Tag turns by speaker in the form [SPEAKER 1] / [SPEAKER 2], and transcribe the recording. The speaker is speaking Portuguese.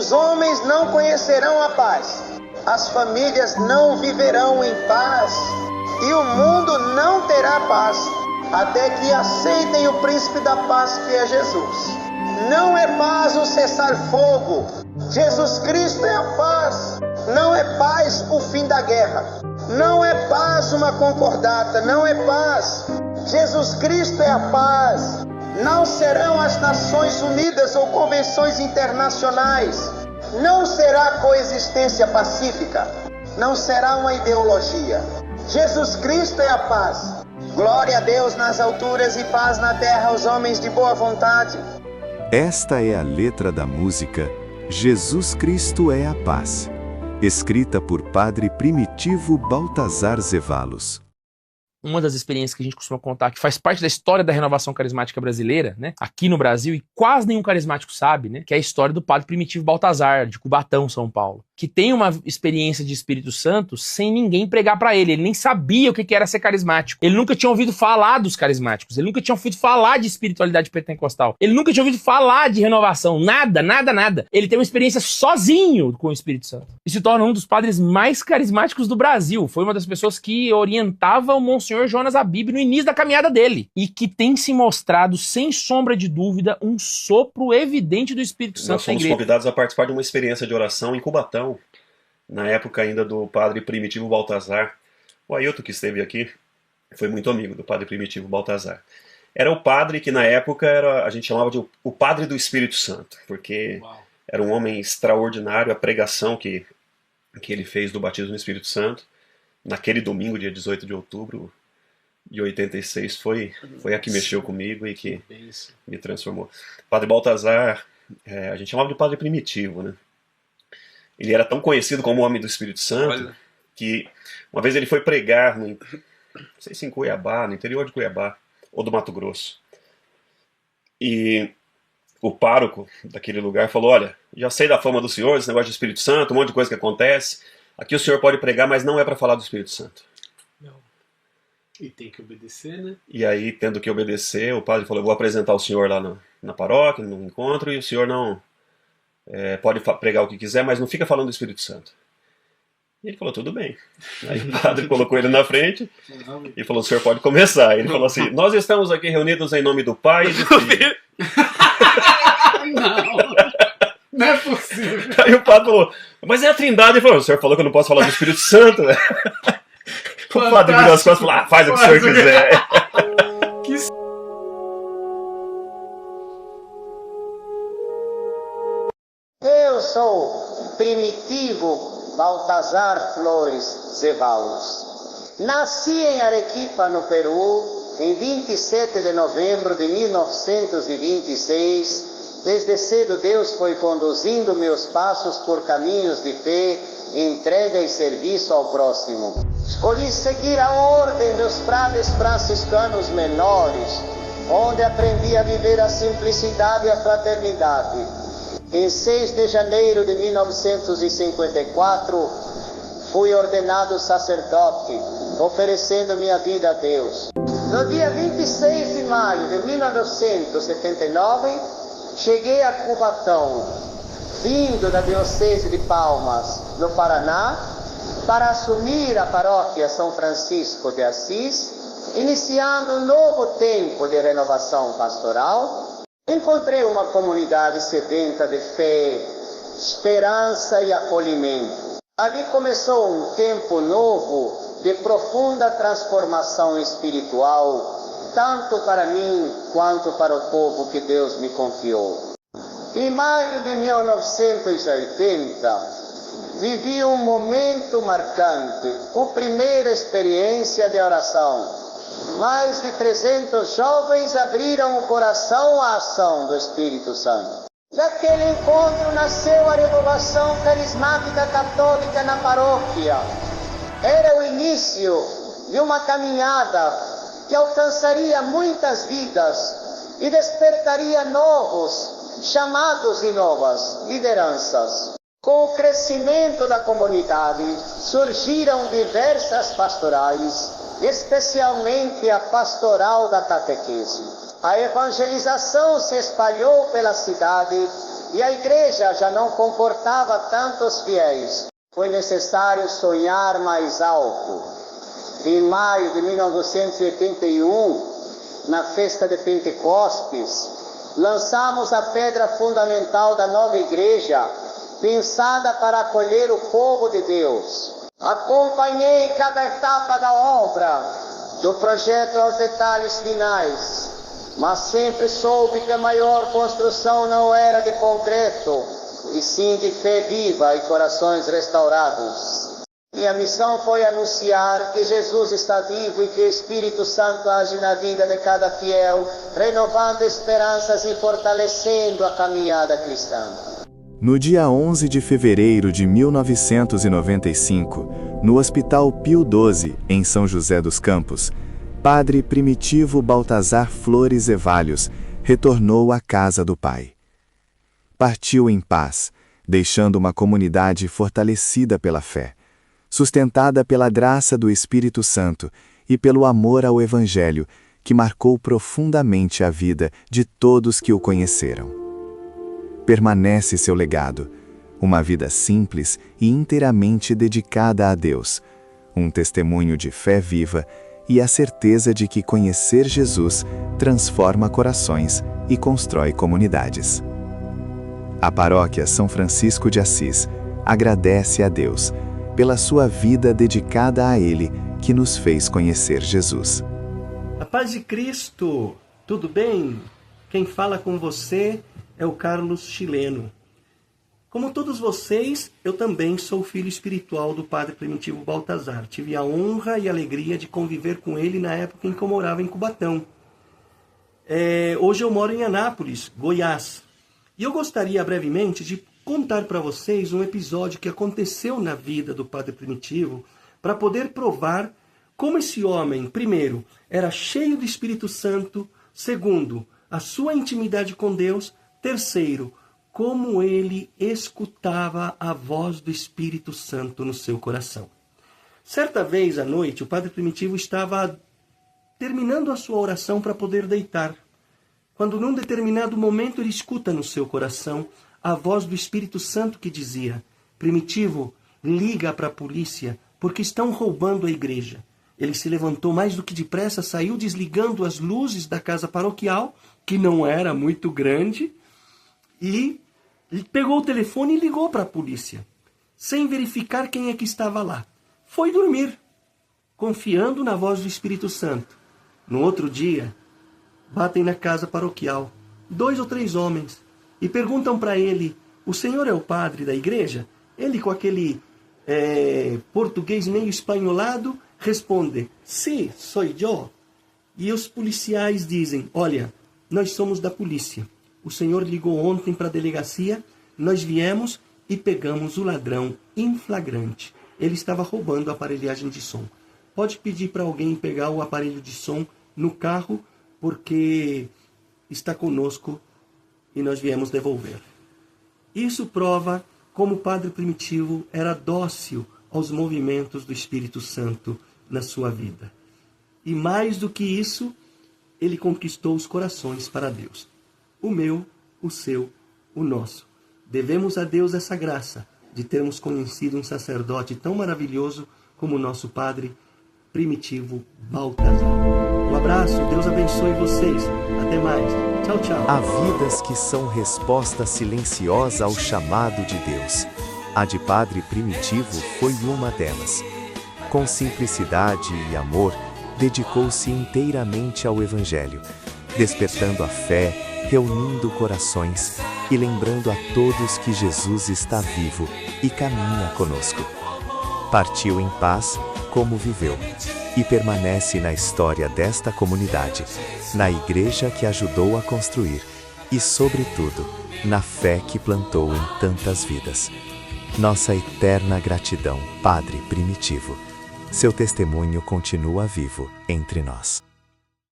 [SPEAKER 1] Os homens não conhecerão a paz, as famílias não viverão em paz e o mundo não terá paz até que aceitem o príncipe da paz, que é Jesus. Não é paz o cessar-fogo. Jesus Cristo é a paz. Não é paz o fim da guerra. Não é paz uma concordata. Não é paz. Jesus Cristo é a paz. Não serão as Nações Unidas ou convenções internacionais. Não será coexistência pacífica. Não será uma ideologia. Jesus Cristo é a paz. Glória a Deus nas alturas e paz na terra aos homens de boa vontade.
[SPEAKER 2] Esta é a letra da música Jesus Cristo é a Paz, escrita por Padre Primitivo Baltazar Zevallos.
[SPEAKER 3] Uma das experiências que a gente costuma contar, que faz parte da história da renovação carismática brasileira, né, aqui no Brasil, e quase nenhum carismático sabe, né, que é a história do Padre Primitivo Baltazar, de Cubatão, São Paulo, que tem uma experiência de Espírito Santo sem ninguém pregar pra ele. Ele nem sabia o que era ser carismático. Ele nunca tinha ouvido falar dos carismáticos. Ele nunca tinha ouvido falar de espiritualidade pentecostal. Ele nunca tinha ouvido falar de renovação. Nada, nada, nada. Ele tem uma experiência sozinho com o Espírito Santo. E se torna um dos padres mais carismáticos do Brasil. Foi uma das pessoas que orientava o Monsenhor Jonas Abib no início da caminhada dele. E que tem se mostrado, sem sombra de dúvida, um sopro evidente do Espírito Santo.
[SPEAKER 4] Nós fomos convidados a participar de uma experiência de oração em Cubatão, na época ainda do Padre Primitivo Baltazar. O Ailton, que esteve aqui, foi muito amigo do Padre Primitivo Baltazar. Era o padre que na época a gente chamava de o Padre do Espírito Santo, porque era um homem extraordinário. A pregação que ele fez do batismo no Espírito Santo, naquele domingo, dia 18 de outubro de 86, foi a que mexeu comigo e que me transformou. Padre Baltazar, a gente chamava de Padre Primitivo, né? Ele era tão conhecido como o homem do Espírito Santo, que uma vez ele foi pregar, não sei se em Cuiabá, no interior de Cuiabá, ou do Mato Grosso. E o pároco daquele lugar falou: olha, já sei da fama do senhor, esse negócio de Espírito Santo, um monte de coisa que acontece. Aqui o senhor pode pregar, mas não é para falar do Espírito Santo.
[SPEAKER 5] Não. E tem que obedecer, né?
[SPEAKER 4] E aí, tendo que obedecer, o padre falou: eu vou apresentar o senhor lá na paróquia, no encontro, e o senhor não... pode pregar o que quiser, mas não fica falando do Espírito Santo. E ele falou: tudo bem. Aí o padre colocou ele na frente e falou: o senhor pode começar. Ele falou assim: nós estamos aqui reunidos em nome do Pai e do Filho.
[SPEAKER 5] Não é possível.
[SPEAKER 4] Aí o padre falou: mas é a Trindade. Ele falou: o senhor falou que eu não posso falar do Espírito Santo. O padre virou as costas e falou: faz o que o senhor quiser.
[SPEAKER 1] Eu sou Primitivo Baltazar Flores Zevallos. Nasci em Arequipa, no Peru, em 27 de novembro de 1926. Desde cedo Deus foi conduzindo meus passos por caminhos de fé, entrega e serviço ao próximo. Escolhi seguir a ordem dos frades franciscanos menores, onde aprendi a viver a simplicidade e a fraternidade. Em 6 de janeiro de 1954, fui ordenado sacerdote, oferecendo minha vida a Deus. No dia 26 de maio de 1979, cheguei a Cubatão, vindo da Diocese de Palmas, no Paraná, para assumir a paróquia São Francisco de Assis, iniciando um novo tempo de renovação pastoral. Encontrei uma comunidade sedenta de fé, esperança e acolhimento. Ali começou um tempo novo de profunda transformação espiritual, tanto para mim quanto para o povo que Deus me confiou. Em maio de 1980, vivi um momento marcante, a primeira experiência de oração. Mais de 300 jovens abriram o coração à ação do Espírito Santo. Daquele encontro nasceu a renovação carismática católica na paróquia. Era o início de uma caminhada que alcançaria muitas vidas e despertaria novos chamados e novas lideranças. Com o crescimento da comunidade, surgiram diversas pastorais, especialmente a pastoral da catequese. A evangelização se espalhou pela cidade e a igreja já não comportava tantos fiéis. Foi necessário sonhar mais alto. Em maio de 1981, na festa de Pentecostes, lançamos a pedra fundamental da nova igreja, pensada para acolher o povo de Deus. Acompanhei cada etapa da obra, do projeto aos detalhes finais, mas sempre soube que a maior construção não era de concreto, e sim de fé viva e corações restaurados. Minha missão foi anunciar que Jesus está vivo e que o Espírito Santo age na vida de cada fiel, renovando esperanças e fortalecendo a caminhada cristã.
[SPEAKER 2] No dia 11 de fevereiro de 1995, no Hospital Pio XII, em São José dos Campos, Padre Primitivo Baltazar Flores Evalhos retornou à casa do Pai. Partiu em paz, deixando uma comunidade fortalecida pela fé, sustentada pela graça do Espírito Santo e pelo amor ao Evangelho, que marcou profundamente a vida de todos que o conheceram. Permanece seu legado, uma vida simples e inteiramente dedicada a Deus, um testemunho de fé viva e a certeza de que conhecer Jesus transforma corações e constrói comunidades. A Paróquia São Francisco de Assis agradece a Deus pela sua vida dedicada a Ele, que nos fez conhecer Jesus.
[SPEAKER 6] A paz de Cristo, tudo bem? Quem fala com você é o Carlos Chileno. Como todos vocês, eu também sou filho espiritual do Padre Primitivo Baltazar. Tive a honra e a alegria de conviver com ele na época em que eu morava em Cubatão. Hoje eu moro em Anápolis, Goiás. E eu gostaria brevemente de contar para vocês um episódio que aconteceu na vida do Padre Primitivo para poder provar como esse homem, primeiro, era cheio do Espírito Santo, segundo, a sua intimidade com Deus, terceiro, como ele escutava a voz do Espírito Santo no seu coração. Certa vez à noite, o Padre Primitivo estava terminando a sua oração para poder deitar, quando num determinado momento ele escuta no seu coração a voz do Espírito Santo que dizia: Primitivo, liga para a polícia, porque estão roubando a igreja. Ele se levantou mais do que depressa, saiu desligando as luzes da casa paroquial, que não era muito grande, e pegou o telefone e ligou para a polícia, sem verificar quem é que estava lá. Foi dormir, confiando na voz do Espírito Santo. No outro dia, batem na casa paroquial 2 ou 3 homens, e perguntam para ele: o senhor é o padre da igreja? Ele, com aquele português meio espanholado, responde: sim, sou eu. E os policiais dizem: olha, nós somos da polícia. O senhor ligou ontem para a delegacia, nós viemos e pegamos o ladrão em flagrante. Ele estava roubando a aparelhagem de som. Pode pedir para alguém pegar o aparelho de som no carro, porque está conosco e nós viemos devolver. Isso prova como o Padre Primitivo era dócil aos movimentos do Espírito Santo na sua vida. E mais do que isso, ele conquistou os corações para Deus. O meu, o seu, o nosso. Devemos a Deus essa graça de termos conhecido um sacerdote tão maravilhoso como o nosso Padre Primitivo Baltazar. Um abraço, Deus abençoe vocês. Até mais. Tchau, tchau.
[SPEAKER 2] Há vidas que são resposta silenciosa ao chamado de Deus. A de Padre Primitivo foi uma delas. Com simplicidade e amor, dedicou-se inteiramente ao Evangelho, despertando a fé, reunindo corações e lembrando a todos que Jesus está vivo e caminha conosco. Partiu em paz, como viveu, e permanece na história desta comunidade, na igreja que ajudou a construir e, sobretudo, na fé que plantou em tantas vidas. Nossa eterna gratidão, Padre Primitivo. Seu testemunho continua vivo entre nós.